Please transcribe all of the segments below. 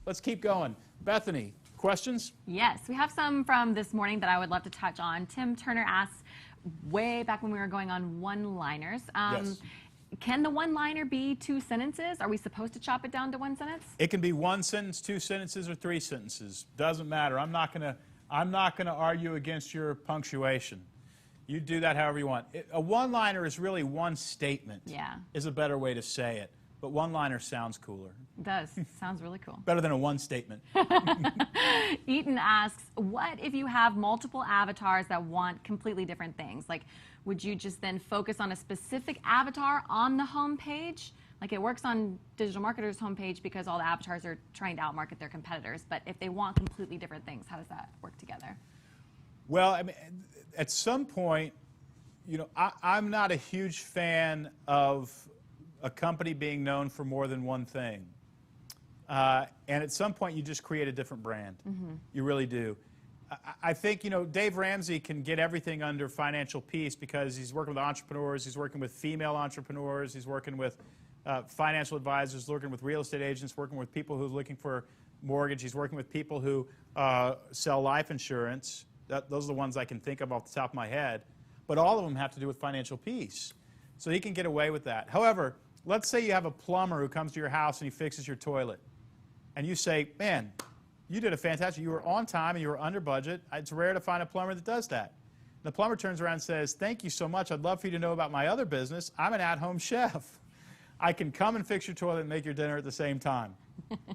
let's keep going. Bethany, questions? Yes, we have some from this morning that I would love to touch on. Tim Turner asks, way back when we were going on one-liners, Yes. can the one-liner be 2 sentences? Are we supposed to chop it down to 1 sentence? It can be 1 sentence, 2 sentences, or 3 sentences. Doesn't matter. I'm not gonna argue against your punctuation. You do that however you want. A one-liner is really one statement. Yeah. Is a better way to say it. But one-liner sounds cooler. It does. Sounds really cool. Better than a one statement. Eaton asks, what if you have multiple avatars that want completely different things? Like, would you just then focus on a specific avatar on the home page? Like, it works on digital marketers' homepage because all the avatars are trying to outmarket their competitors. But if they want completely different things, how does that work together? Well, I mean, at some point, you know, I'm not a huge fan of a company being known for more than one thing. And at some point, you just create a different brand. Mm-hmm. You really do. I think, you know, Dave Ramsey can get everything under Financial Peace because he's working with entrepreneurs, he's working with female entrepreneurs, he's working with financial advisors, working with real estate agents, working with people who are looking for mortgage, he's working with people who sell life insurance. Those are the ones I can think of off the top of my head. But all of them have to do with financial peace. So he can get away with that. However, let's say you have a plumber who comes to your house and he fixes your toilet. And you say, man, you did a fantastic, you were on time and you were under budget. It's rare to find a plumber that does that. And the plumber turns around and says, thank you so much. I'd love for you to know about my other business. I'm an at-home chef. I can come and fix your toilet and make your dinner at the same time.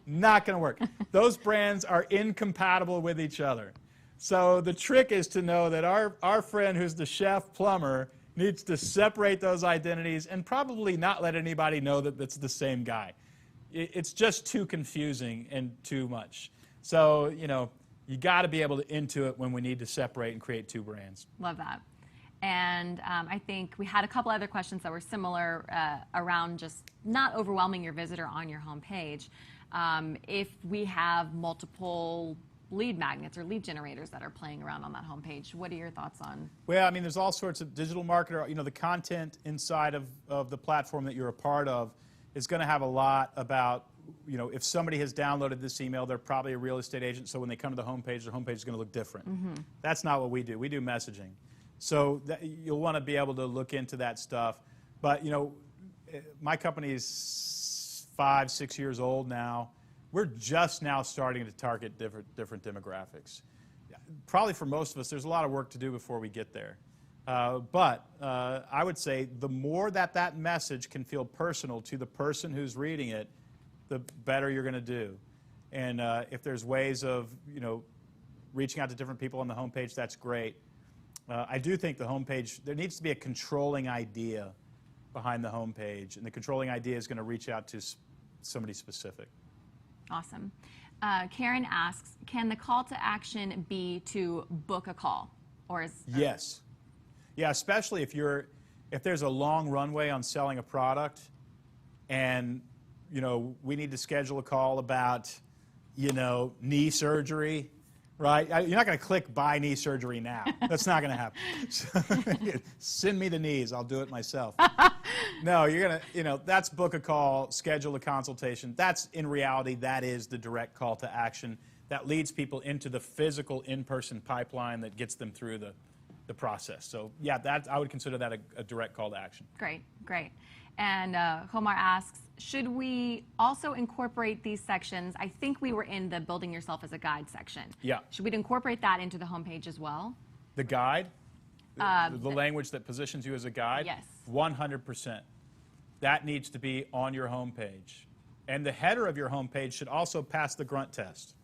Not going to work. Those brands are incompatible with each other. So the trick is to know that our friend who's the chef plumber needs to separate those identities and probably not let anybody know that it's the same guy. It's just too confusing and too much. So, you know, you got to be able to intuit when we need to separate and create 2 brands. Love that. And I think we had a couple other questions that were similar around just not overwhelming your visitor on your home page. If we have multiple lead magnets or lead generators that are playing around on that homepage, what are your thoughts on? Well, I mean, there's all sorts of digital marketer, you know, the content inside of the platform that you're a part of is going to have a lot about, you know, if somebody has downloaded this email, they're probably a real estate agent, so when they come to the homepage, their homepage is going to look different. Mm-hmm. That's not what we do. We do messaging. So you'll want to be able to look into that stuff. But, you know, my company is 5, 6 years old now. We're just now starting to target different demographics. Probably for most of us, there's a lot of work to do before we get there. But I would say the more that message can feel personal to the person who's reading it, the better you're going to do. And if there's ways of, you know, reaching out to different people on the homepage, that's great. I do think the homepage, there needs to be a controlling idea behind the homepage, and the controlling idea is going to reach out to somebody specific. Awesome. Karen asks, can the call to action be to book a call? Yes. Yeah, especially if there's a long runway on selling a product and, you know, we need to schedule a call about, you know, knee surgery, right? You're not going to click buy knee surgery now. That's not going to happen. Send me the knees. I'll do it myself. No, you're going to, you know, that's book a call, schedule a consultation. That's, in reality, that is the direct call to action that leads people into the physical in-person pipeline that gets them through the process. So, yeah, I would consider that a direct call to action. Great, great. And Homar asks, should we also incorporate these sections? I think we were in the building yourself as a guide section. Yeah. Should we incorporate that into the homepage as well? The guide? The language that positions you as a guide? Yes. 100%. That needs to be on your homepage. And the header of your homepage should also pass the grunt test.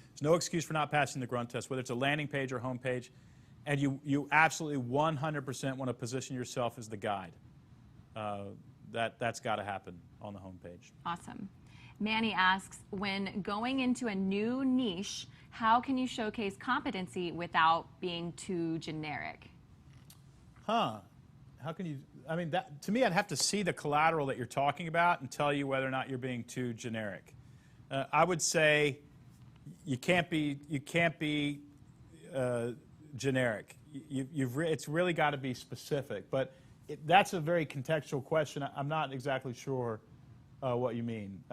There's no excuse for not passing the grunt test, whether it's a landing page or homepage. And you absolutely 100% want to position yourself as the guide. That's got to happen on the homepage. Awesome. Manny asks, when going into a new niche, how can you showcase competency without being too generic? How can you, I mean, to me, I'd have to see the collateral that you're talking about and tell you whether or not you're being too generic. I would say you can't be generic. It's really got to be specific. But that's a very contextual question. I'm not exactly sure what you mean.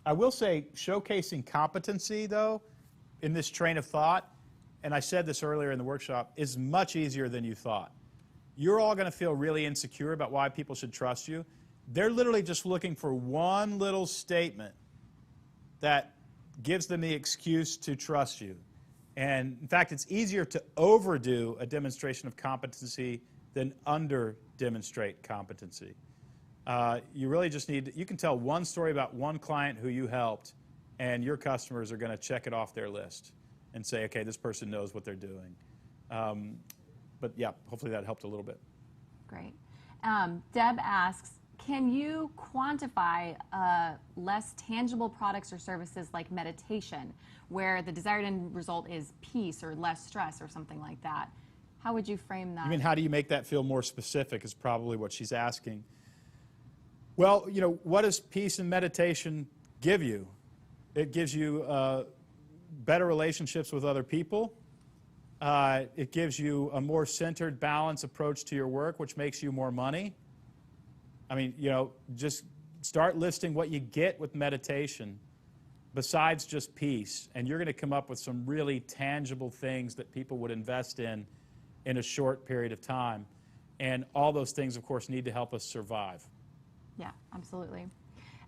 I will say showcasing competency, though, in this train of thought, and I said this earlier in the workshop, is much easier than you thought. You're all going to feel really insecure about why people should trust you. They're literally just looking for one little statement that gives them the excuse to trust you. And in fact, it's easier to overdo a demonstration of competency than under-demonstrate competency. You really just need, you can tell one story about one client who you helped, and your customers are going to check it off their list and say, okay, this person knows what they're doing. But yeah, hopefully that helped a little bit. Great. Deb asks, can you quantify less tangible products or services like meditation, where the desired end result is peace or less stress or something like that? How would you frame that? You mean, how do you make that feel more specific is probably what she's asking. Well, you know, what does peace and meditation give you? It gives you better relationships with other people. It gives you a more centered, balanced approach to your work, which makes you more money. I mean, you know, just start listing what you get with meditation besides just peace, and you're going to come up with some really tangible things that people would invest in a short period of time. And all those things, of course, need to help us survive. Yeah, absolutely.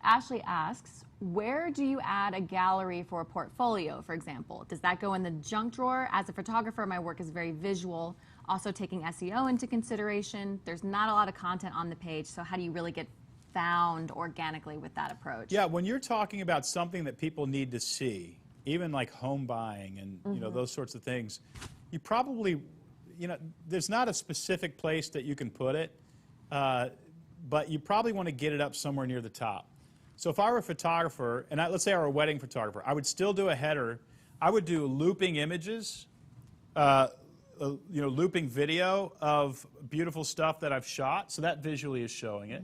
Ashley asks, where do you add a gallery for a portfolio, for example? Does that go in the junk drawer? As a photographer, my work is very visual. Also taking SEO into consideration. There's not a lot of content on the page, so how do you really get found organically with that approach? Yeah, when you're talking about something that people need to see, even like home buying and you know, those sorts of things, you probably, you know, there's not a specific place that you can put it, but you probably want to get it up somewhere near the top. So if I were a photographer, and let's say I were a wedding photographer, I would still do a header. I would do looping images, you know, looping video of beautiful stuff that I've shot, so that visually is showing it.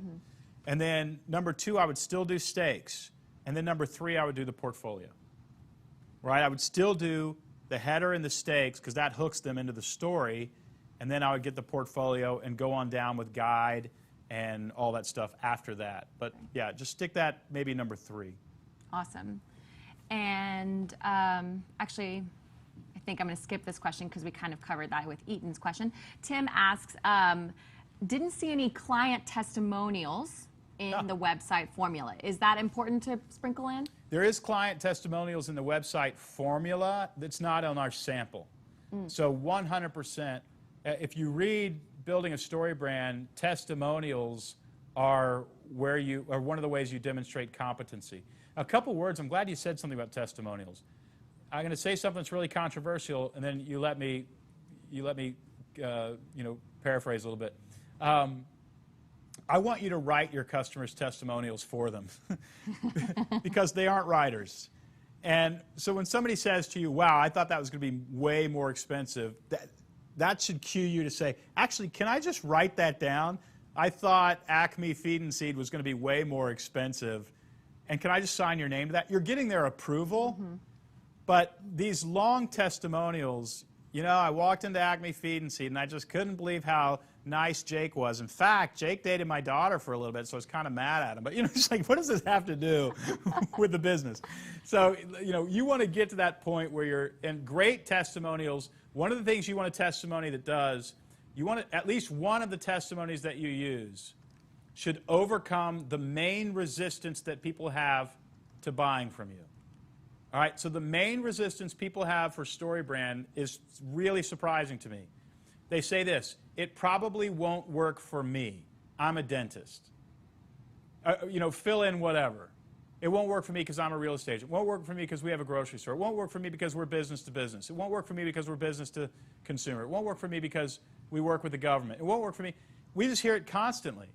And then number 2, I would still do stakes. And then number 3, I would do the portfolio. Right? I would still do the header and the stakes because that hooks them into the story. And then I would get the portfolio and go on down with guide and all that stuff after that. But yeah, just stick that maybe number 3. Awesome. And actually, I think I'm going to skip this question because we kind of covered that with Eaton's question. Tim asks, didn't see any client testimonials in the website formula. Is that important to sprinkle in? There is client testimonials in the website formula that's not on our sample. So 100%, if you read Building a Story Brand, testimonials are one of the ways you demonstrate competency. A couple words, I'm glad you said something about testimonials. I'm going to say something that's really controversial, and then you let me you know, paraphrase a little bit. I want you to write your customers' testimonials for them because they aren't writers. And so when somebody says to you, wow, I thought that was going to be way more expensive, that should cue you to say, actually, can I just write that down? I thought Acme Feed and Seed was going to be way more expensive, and can I just sign your name to that? You're getting their approval, but these long testimonials, you know, I walked into Acme Feed and Seed, and I just couldn't believe how nice Jake was. In fact, Jake dated my daughter for a little bit, so I was kind of mad at him. But, you know, it's like, what does this have to do with the business? So, you know, you want to get to that point where you're in great testimonials. One of the things you want a testimony that does, you want at least one of the testimonies that you use should overcome the main resistance that people have to buying from you. All right, so the main resistance people have for StoryBrand is really surprising to me. They say this: it probably won't work for me. I'm a dentist. You know, fill in whatever. It won't work for me because I'm a real estate agent. It won't work for me because we have a grocery store. It won't work for me because we're business to business. It won't work for me because we're business to consumer. It won't work for me because we work with the government. It won't work for me. We just hear it constantly.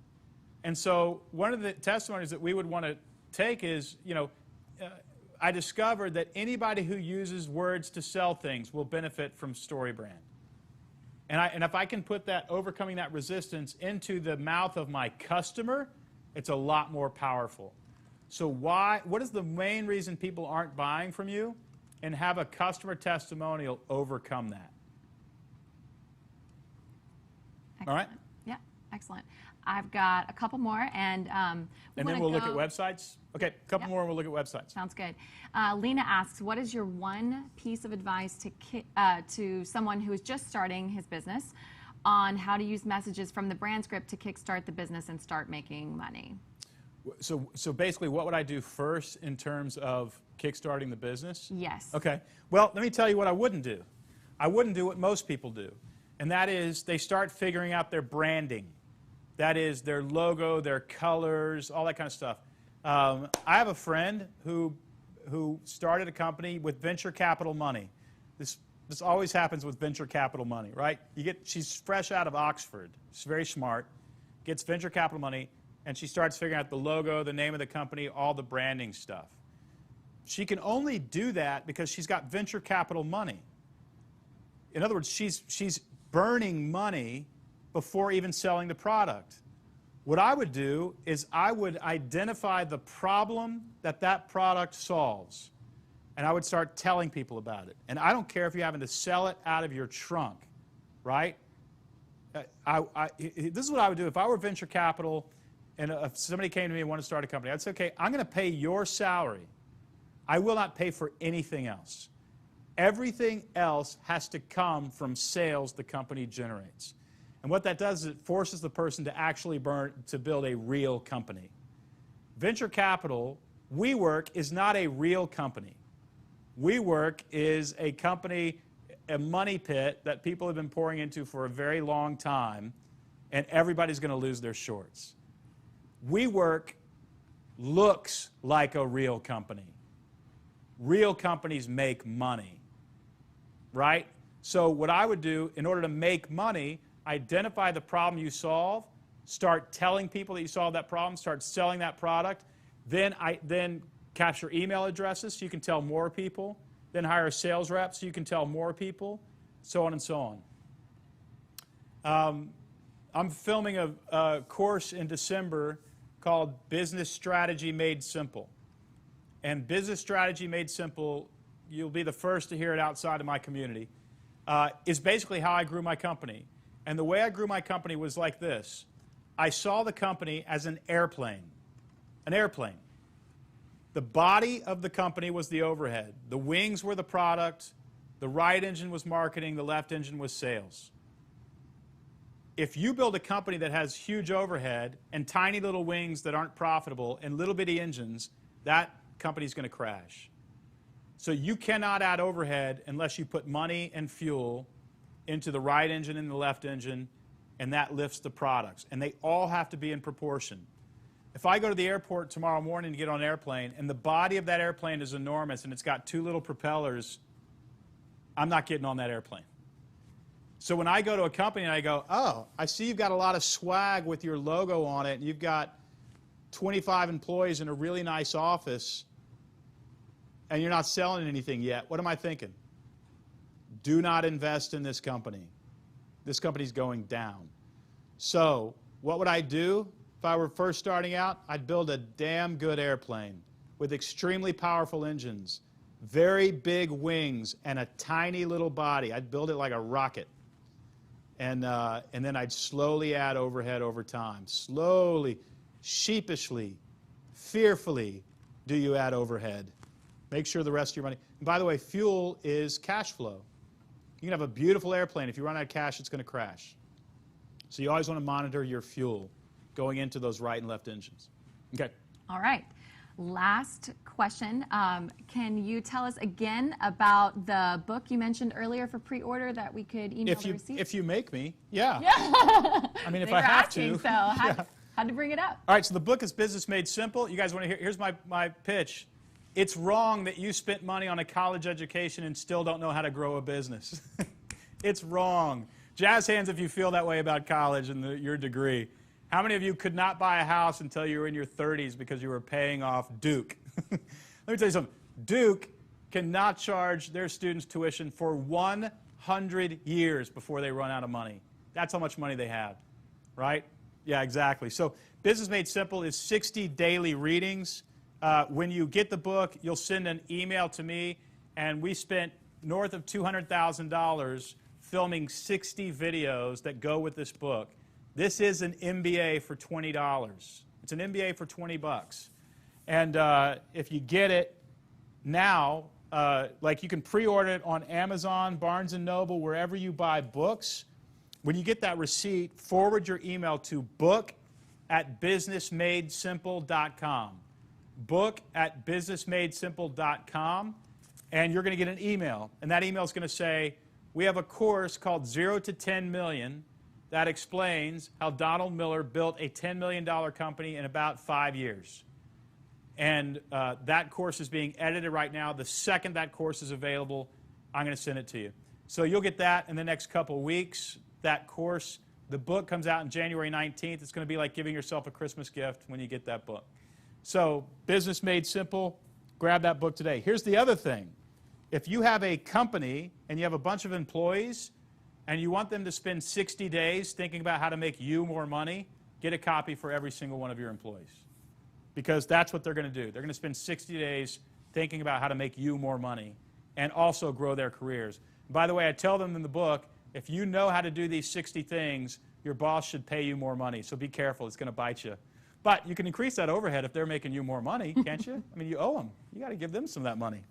And so one of the testimonies that we would want to take is, you know, I discovered that anybody who uses words to sell things will benefit from StoryBrand. And if I can put that, overcoming that resistance into the mouth of my customer, it's a lot more powerful. So what is the main reason people aren't buying from you? And have a customer testimonial overcome that. Excellent. All right? Yeah, Excellent. I've got a couple more, and And then wanna we'll look at go- websites. Okay, a couple Yep. more and we'll look at websites. Sounds good. Lena asks, what is your one piece of advice to someone who is just starting his business on how to use messages from the brand script to kickstart the business and start making money? So basically, what would I do first in terms of kickstarting the business? Yes. Okay. Well, let me tell you what I wouldn't do. I wouldn't do what most people do, and that is they start figuring out their branding. That is their logo, their colors, all that kind of stuff. I have a friend who started a company with venture capital money. This always happens with venture capital money, right? She's fresh out of Oxford. She's very smart, gets venture capital money, and she starts figuring out the logo, the name of the company, all the branding stuff. She can only do that because she's got venture capital money. In other words, she's burning money before even selling the product. What I would do is I would identify the problem that product solves, and I would start telling people about it. And I don't care if you're having to sell it out of your trunk, right? This is what I would do. If I were venture capital and if somebody came to me and wanted to start a company, I'd say, okay, I'm going to pay your salary. I will not pay for anything else. Everything else has to come from sales the company generates. And what that does is it forces the person to actually build a real company. Venture capital, WeWork, is not a real company. WeWork is a company, a money pit that people have been pouring into for a very long time, and everybody's going to lose their shorts. WeWork looks like a real company. Real companies make money, right? So what I would do in order to make money, identify the problem you solve, start telling people that you solved that problem, start selling that product, then capture email addresses so you can tell more people, then hire a sales rep so you can tell more people, so on and so on. I'm filming a course in December called Business Strategy Made Simple. And Business Strategy Made Simple, you'll be the first to hear it outside of my community, is basically how I grew my company. And the way I grew my company was like this. I saw the company as an airplane. An airplane. The body of the company was the overhead. The wings were the product. The right engine was marketing. The left engine was sales. If you build a company that has huge overhead and tiny little wings that aren't profitable and little bitty engines, that company's going to crash. So you cannot add overhead unless you put money and fuel into the right engine and the left engine, and that lifts the products. And they all have to be in proportion. If I go to the airport tomorrow morning to get on an airplane, and the body of that airplane is enormous and it's got two little propellers, I'm not getting on that airplane. So when I go to a company and I go, oh, I see you've got a lot of swag with your logo on it, and you've got 25 employees in a really nice office, and you're not selling anything yet, what am I thinking? Do not invest in this company. This company's going down. So what would I do if I were first starting out? I'd build a damn good airplane with extremely powerful engines, very big wings, and a tiny little body. I'd build it like a rocket. And then I'd slowly add overhead over time. Slowly, sheepishly, fearfully do you add overhead. Make sure the rest of your money. And by the way, fuel is cash flow. You can have a beautiful airplane. If you run out of cash, it's going to crash. So you always want to monitor your fuel going into those right and left engines. Okay. All right. Last question. Can you tell us again about the book you mentioned earlier for pre-order that we could email the receipt? If you make me, yeah. I mean, if They I were have asking, to. so had to bring it up. All right, so the book is Business Made Simple. You guys want to hear? Here's my pitch. It's wrong that you spent money on a college education and still don't know how to grow a business. It's wrong. Jazz hands if you feel that way about college and your degree. How many of you could not buy a house until you were in your 30s because you were paying off Duke? Let me tell you something. Duke cannot charge their students tuition for 100 years before they run out of money. That's how much money they have, right? Yeah, exactly. So Business Made Simple is 60 daily readings. When you get the book, you'll send an email to me, and we spent north of $200,000 filming 60 videos that go with this book. This is an MBA for $20. It's an MBA for 20 bucks. And if you get it now, like you can pre-order it on Amazon, Barnes & Noble, wherever you buy books. When you get that receipt, forward your email to book@businessmadesimple.com. book@businessmadesimple.com, and you're going to get an email. And that email is going to say, we have a course called 0 to 10 million that explains how Donald Miller built a $10 million company in about 5 years. And that course is being edited right now. The second that course is available, I'm going to send it to you. So you'll get that in the next couple of weeks, that course. The book comes out on January 19th. It's going to be like giving yourself a Christmas gift when you get that book. So Business Made Simple, grab that book today. Here's the other thing. If you have a company and you have a bunch of employees and you want them to spend 60 days thinking about how to make you more money, get a copy for every single one of your employees. Because that's what they're going to do. They're going to spend 60 days thinking about how to make you more money and also grow their careers. By the way, I tell them in the book, if you know how to do these 60 things, your boss should pay you more money. So be careful. It's going to bite you. But you can increase that overhead if they're making you more money, can't you? I mean, you owe them. You got to give them some of that money.